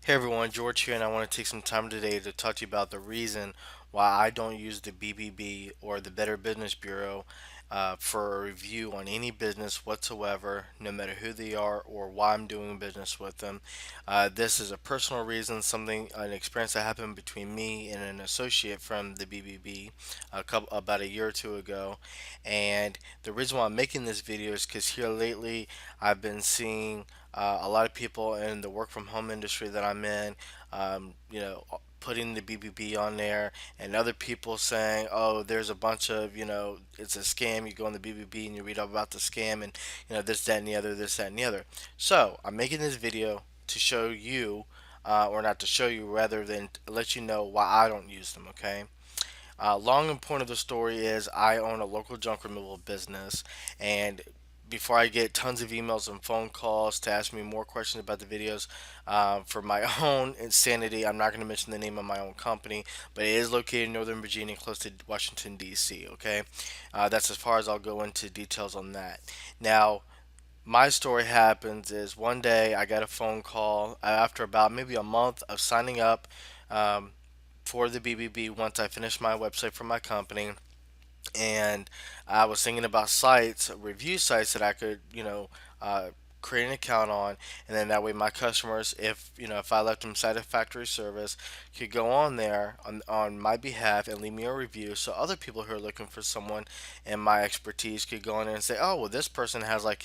Hey everyone, George here, and I want to take some time today to talk to you about the reason why I don't use the BBB or the Better Business Bureau for a review on any business whatsoever, no matter who they are or why I'm doing business with them. This is a personal reason, an experience that happened between me and an associate from the BBB about a year or two ago. And the reason why I'm making this video is because here lately I've been seeing a lot of people in the work from home industry that I'm in, putting the BBB on there, and other people saying, "Oh, there's a bunch of, it's a scam." You go on the BBB and you read all about the scam, and this, that, and the other, this, that, and the other. So I'm making this video to show you, or not to show you, rather than let you know why I don't use them. Okay. Long and point of the story is I own a local junk removal business, and before I get tons of emails and phone calls to ask me more questions about the videos, for my own insanity, I'm not going to mention the name of my own company, but it is located in Northern Virginia, close to Washington, D.C. Okay, that's as far as I'll go into details on that. Now, my story happens is one day I got a phone call after about maybe a month of signing up. Um, for the BBB once I finished my website for my company, and I was thinking about sites, review sites that I could, create an account on, and then that way my customers, if I left them satisfactory service, could go on there on my behalf and leave me a review, so other people who are looking for someone in my expertise could go in there and say, oh, well, this person has like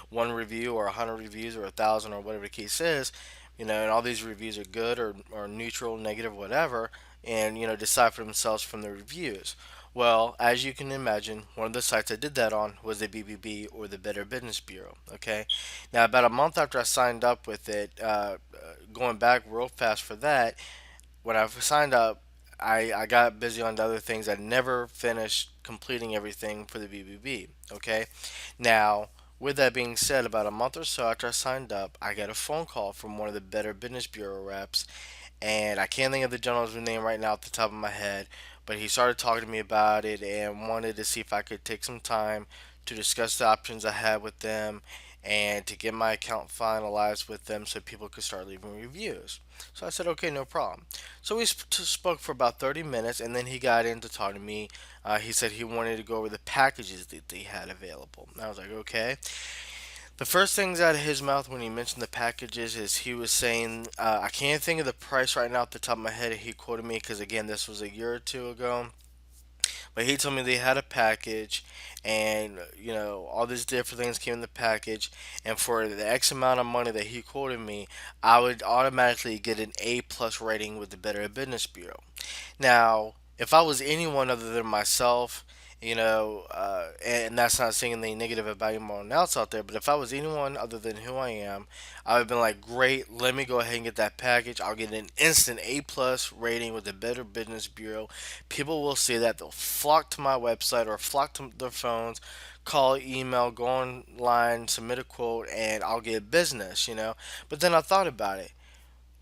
one review or 100 reviews or 1,000 or whatever the case is, and all these reviews are good or neutral, negative, whatever, and decide for themselves from the reviews. Well, as you can imagine, one of the sites I did that on was the BBB or the Better Business Bureau. Okay, now about a month after I signed up with it, going back real fast for that, when I signed up, I got busy on the other things. I never finished completing everything for the BBB. Okay, now with that being said, about a month or so after I signed up, I got a phone call from one of the Better Business Bureau reps, and I can't think of the gentleman's name right now off the top of my head, but he started talking to me about it and wanted to see if I could take some time to discuss the options I had with them and to get my account finalized with them so people could start leaving reviews. So I said, okay, no problem. So we spoke for about 30 minutes, and then he got into talking to me. He said he wanted to go over the packages that they had available. And I was like, okay. The first things out of his mouth when he mentioned the packages is he was saying, I can't think of the price right now off the top of my head. He quoted me because, again, this was a year or two ago. But he told me they had a package, and all these different things came in the package. And for the X amount of money that he quoted me, I would automatically get an A plus rating with the Better Business Bureau. Now, if I was anyone other than myself, and that's not saying anything negative about anyone else out there, but if I was anyone other than who I am, I would have been like, great, let me go ahead and get that package. I'll get an instant A plus rating with the Better Business Bureau. People will see that they'll flock to my website or flock to their phones, call, email, go online, submit a quote, and I'll get business. But then I thought about it.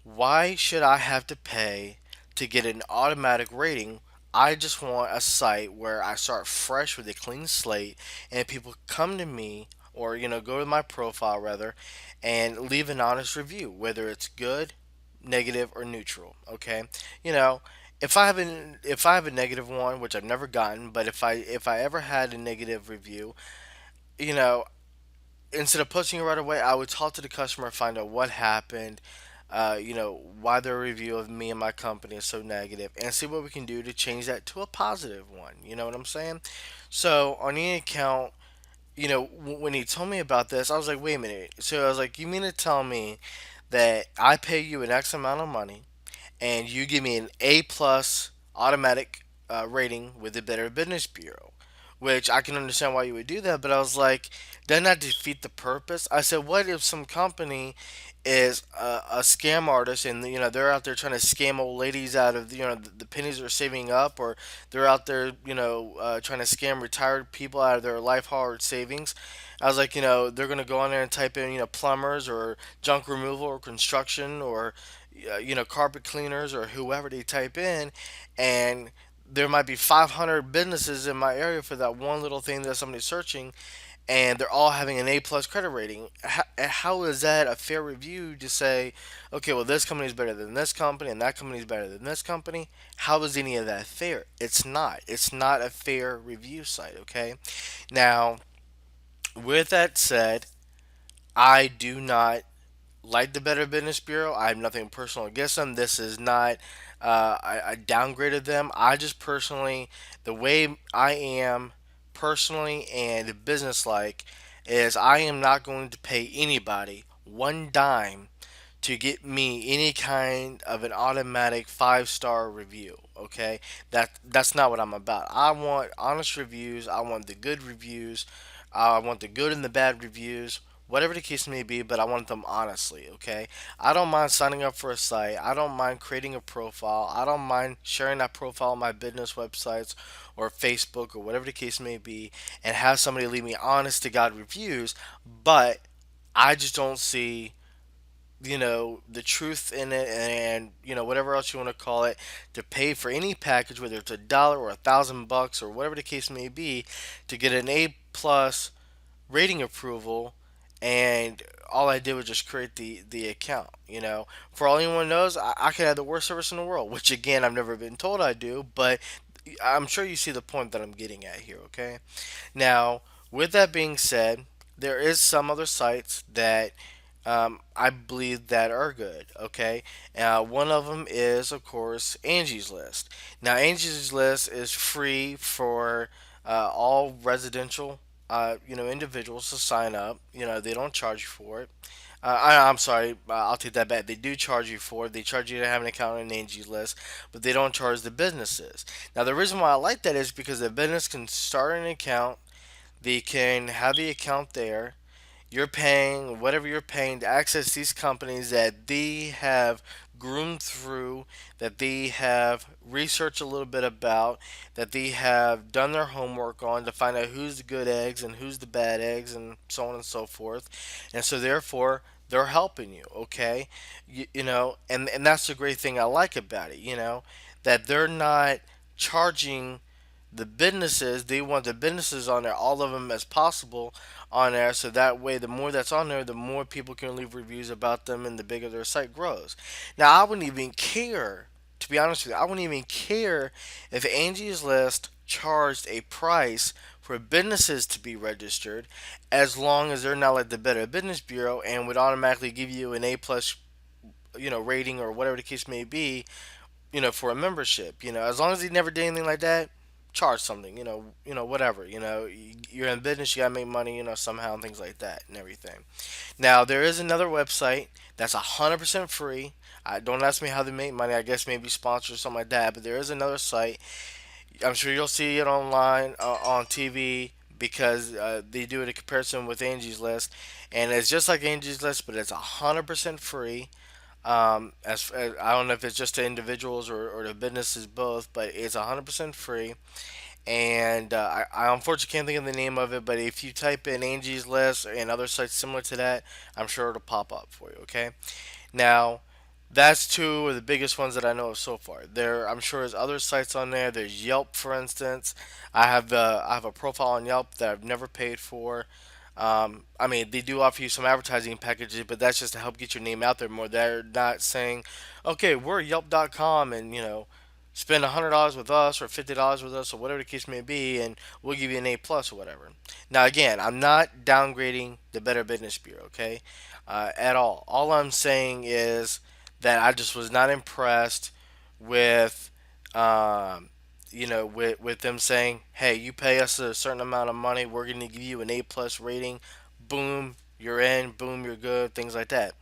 Why should I have to pay to get an automatic rating? I just want a site where I start fresh with a clean slate and people come to me or go to my profile rather and leave an honest review, whether it's good, negative, or neutral. Okay, you know, if I have a negative one, which I've never gotten, but if I ever had a negative review, you know, instead of posting it right away, I would talk to the customer, find out what happened, why their review of me and my company is so negative, and see what we can do to change that to a positive one. You know what I'm saying? So on any account, when he told me about this, I was like, wait a minute. So I was like, you mean to tell me that I pay you an X amount of money and you give me an A plus automatic rating with the Better Business Bureau, which I can understand why you would do that. But I was like, doesn't that defeat the purpose? I said, what if some company is a scam artist and they're out there trying to scam old ladies out of the pennies they're saving up, or they're out there trying to scam retired people out of their life hard savings. I was like, they're gonna go on there and type in plumbers or junk removal or construction or carpet cleaners or whoever they type in, and there might be 500 businesses in my area for that one little thing that somebody's searching, and they're all having an A plus credit rating. How is that a fair review to say, okay, well, this company is better than this company and that company is better than this company? How is any of that fair? It's not. It's not a fair review site, okay? Now, with that said, I do not like the Better Business Bureau. I have nothing personal against them. This is not, I downgraded them. I just personally, the way I am personally and business like, is I am not going to pay anybody one dime to get me any kind of an automatic 5-star review. Okay, that's not what I'm about. I want honest reviews. I want the good reviews. I want the good and the bad reviews, whatever the case may be, but I want them honestly, okay? I don't mind signing up for a site. I don't mind creating a profile. I don't mind sharing that profile on my business websites or Facebook or whatever the case may be and have somebody leave me honest to God reviews, but I just don't see the truth in it, and whatever else you want to call it, to pay for any package, whether it's $1 or $1,000 or whatever the case may be, to get an A plus rating approval, and all I did was just create the account. For all anyone knows, I could have the worst service in the world, which again I've never been told I do, but I'm sure you see the point that I'm getting at here. Okay, now with that being said, there is some other sites that I believe that are good. Okay, one of them is of course Angie's List. Now Angie's List is free for all residential individuals to sign up. They don't charge you for it. I'm sorry, I'll take that back. They do charge you for it. They charge you to have an account on Angie's List, but they don't charge the businesses. Now, the reason why I like that is because the business can start an account, they can have the account there, you're paying whatever you're paying to access these companies that they have groomed through, that they have researched a little bit about, that they have done their homework on to find out who's the good eggs and who's the bad eggs, and so on and so forth. And so, therefore, they're helping you, okay? And that's the great thing I like about it, that they're not charging the businesses. They want the businesses on there, all of them as possible on there, so that way the more that's on there, the more people can leave reviews about them and the bigger their site grows. Now, I wouldn't even care, to be honest with you, I wouldn't even care if Angie's List charged a price for businesses to be registered, as long as they're not like the Better Business Bureau and would automatically give you an A plus rating or whatever the case may be, for a membership. As long as he never did anything like that, charge something. Whatever. You're in business, you gotta make money. Somehow and things like that and everything. Now there is another website that's 100% free. Don't ask me how they make money. I guess maybe sponsors or something like that. But there is another site. I'm sure you'll see it online on TV because they do it in comparison with Angie's List, and it's just like Angie's List, but it's 100% free. As I don't know if it's just to individuals or to businesses both, but it's 100% free. And I unfortunately can't think of the name of it, but if you type in Angie's List and other sites similar to that, I'm sure it'll pop up for you. Okay. Now, that's two of the biggest ones that I know of so far. I'm sure there's other sites on there. There's Yelp, for instance. I have a profile on Yelp that I've never paid for. I mean, they do offer you some advertising packages, but that's just to help get your name out there more. They're not saying, okay, we're Yelp.com and, spend $100 with us or $50 with us or whatever the case may be, and we'll give you an A plus or whatever. Now, again, I'm not downgrading the Better Business Bureau, okay, at all. All I'm saying is that I just was not impressed with with them saying, "Hey, you pay us a certain amount of money, we're going to give you an A plus rating. Boom, you're in. Boom, you're good. Things like that."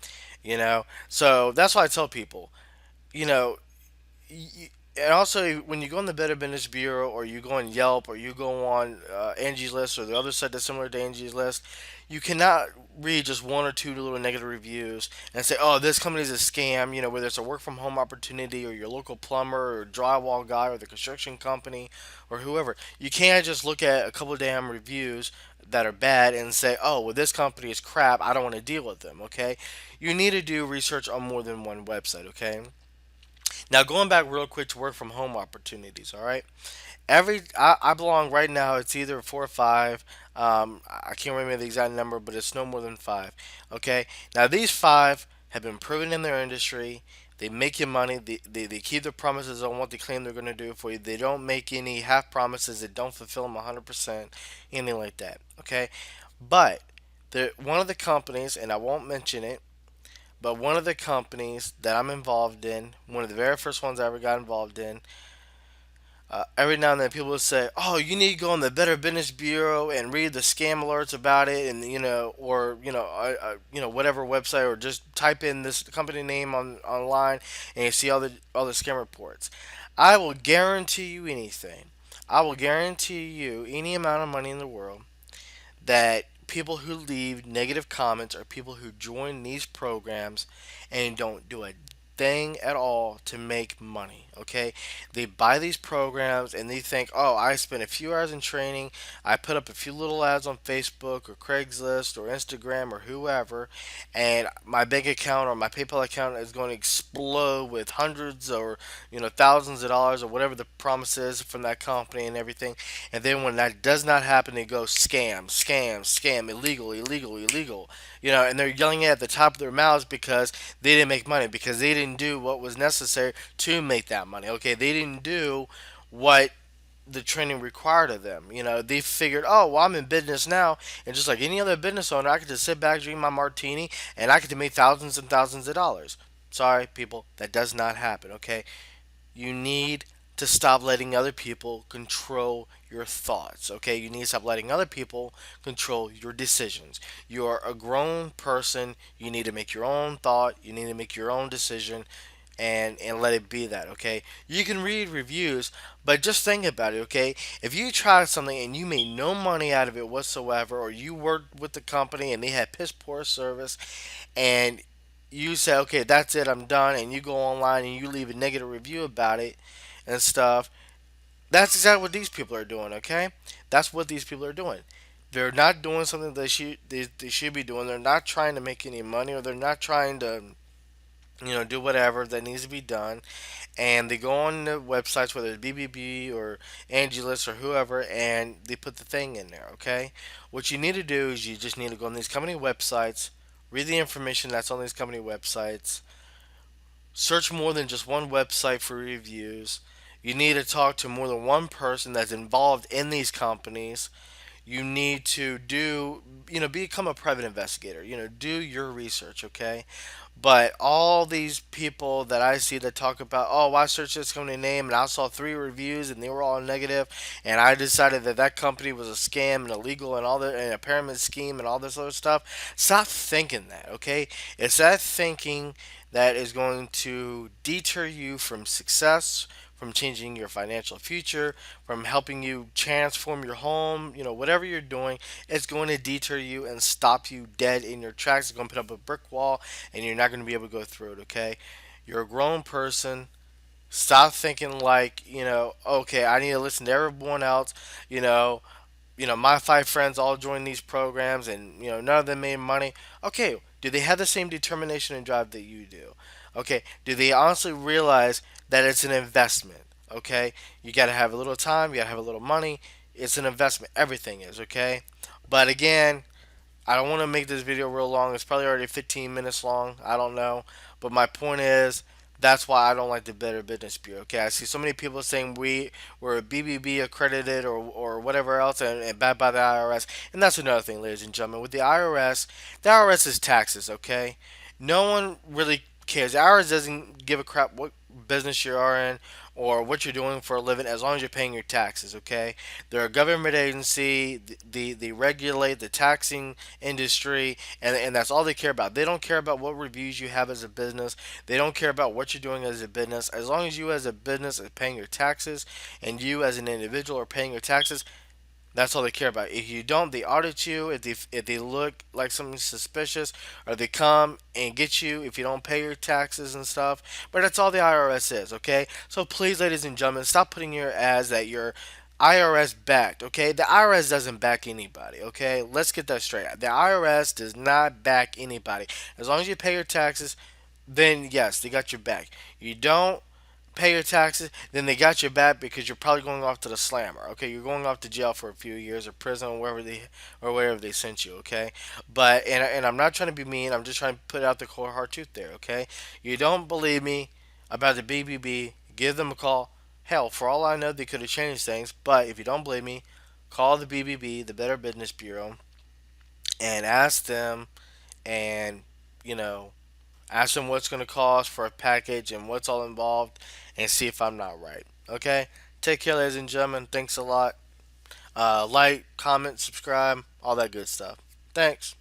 So that's why I tell people, you know, and also when you go on the Better Business Bureau or you go on Yelp or you go on Angie's List or the other site that's similar to Angie's List, you cannot read just one or two little negative reviews and say, "Oh, this company is a scam." Whether it's a work from home opportunity or your local plumber or drywall guy or the construction company or whoever. You can't just look at a couple of damn reviews that are bad and say, "Oh, well, this company is crap. I don't want to deal with them." Okay, you need to do research on more than one website. Okay. Now, going back real quick to work from home opportunities, all right? I belong right now, it's either 4 or 5. I can't remember the exact number, but it's no more than five. Okay, now these five have been proven in their industry. They make you money. They keep their promises on what they claim they're going to do for you. They don't make any half promises. They don't fulfill them 100%, anything like that. Okay, but one of the companies, and I won't mention it, but one of the companies that I'm involved in, one of the very first ones I ever got involved in, every now and then people will say, "Oh, you need to go on the Better Business Bureau and read the scam alerts about it," and or whatever website, or just type in this company name on online, and you see all the scam reports. I will guarantee you anything. I will guarantee you any amount of money in the world that people who leave negative comments are people who join these programs and don't do a thing at all to make money. Okay, they buy these programs and they think, oh, I spent a few hours in training, I put up a few little ads on Facebook or Craigslist or Instagram or whoever, and my bank account or my PayPal account is going to explode with hundreds or thousands of dollars or whatever the promise is from that company and everything. And then when that does not happen, they go scam, scam, scam, illegal, illegal, illegal. And they're yelling it at the top of their mouths because they didn't make money, because they didn't do what was necessary to make that money. Okay, they didn't do what the training required of them. They figured, oh, well, I'm in business now, and just like any other business owner, I could just sit back, drink my martini, and I could make thousands and thousands of dollars. Sorry, people, that does not happen. Okay, you need to stop letting other people control your thoughts. Okay, you need to stop letting other people control your decisions. You are a grown person. You need to make your own thought. You need to make your own decision, and let it be that. Okay, you can read reviews, but just think about it. Okay, if you try something and you made no money out of it whatsoever, or you worked with the company and they had piss poor service, and you say, okay, that's it, I'm done, and you go online and you leave a negative review about it and stuff, that's exactly what these people are doing, okay? That's what these people are doing. They're not doing something they should be doing. They're not trying to make any money, or they're not trying to, do whatever that needs to be done. And they go on the websites, whether it's BBB or Angelus or whoever, and they put the thing in there, okay? What you need to do is you just need to go on these company websites, read the information that's on these company websites, search more than just one website for reviews. You need to talk to more than one person that's involved in these companies. You need to become a private investigator. Do your research, okay? But all these people that I see that talk about, oh, well, I searched this company name and I saw three reviews and they were all negative, and I decided that that company was a scam and illegal and and a pyramid scheme and all this other stuff. Stop thinking that, okay? It's that thinking that is going to deter you from success, from changing your financial future, from helping you transform your home, whatever you're doing. It's going to deter you and stop you dead in your tracks. It's going to put up a brick wall and you're not going to be able to go through it, okay? You're a grown person. Stop thinking like, okay, I need to listen to everyone else, you know, my five friends all joined these programs and, none of them made money. Okay, do they have the same determination and drive that you do? Okay, do they honestly realize that it's an investment? Okay, you got to have a little time, you got to have a little money. It's an investment. Everything is, okay? But again, I don't want to make this video real long. It's probably already 15 minutes long. I don't know. But my point is, that's why I don't like the Better Business Bureau. Okay, I see so many people saying we're BBB accredited or whatever else and backed by the IRS. And that's another thing, ladies and gentlemen. With the IRS is taxes, okay? No one really cares. The IRS doesn't give a crap what business you are in or what you're doing for a living, as long as you're paying your taxes, okay? They're a government agency. They regulate the taxing industry, and that's all they care about. They don't care about what reviews you have as a business. They don't care about what you're doing as a business. As long as you as a business are paying your taxes and you as an individual are paying your taxes, that's all they care about. If you don't, they audit you. If they look like something suspicious, or they come and get you if you don't pay your taxes and stuff. But that's all the IRS is, okay? So please, ladies and gentlemen, stop putting your ads that you're IRS backed, okay? The IRS doesn't back anybody, okay? Let's get that straight. The IRS does not back anybody. As long as you pay your taxes, then yes, they got your back. You don't pay your taxes, then they got your back because you're probably going off to the slammer. Okay, you're going off to jail for a few years or prison or wherever they sent you. Okay, but and I'm not trying to be mean. I'm just trying to put out the cold hard truth there. Okay, you don't believe me about the BBB? Give them a call. Hell, for all I know, they could have changed things. But if you don't believe me, call the BBB, the Better Business Bureau, and ask them, and you know, ask them what's going to cost for a package and what's all involved, and see if I'm not right. Okay? Take care, ladies and gentlemen. Thanks a lot. Like, comment, subscribe, all that good stuff. Thanks.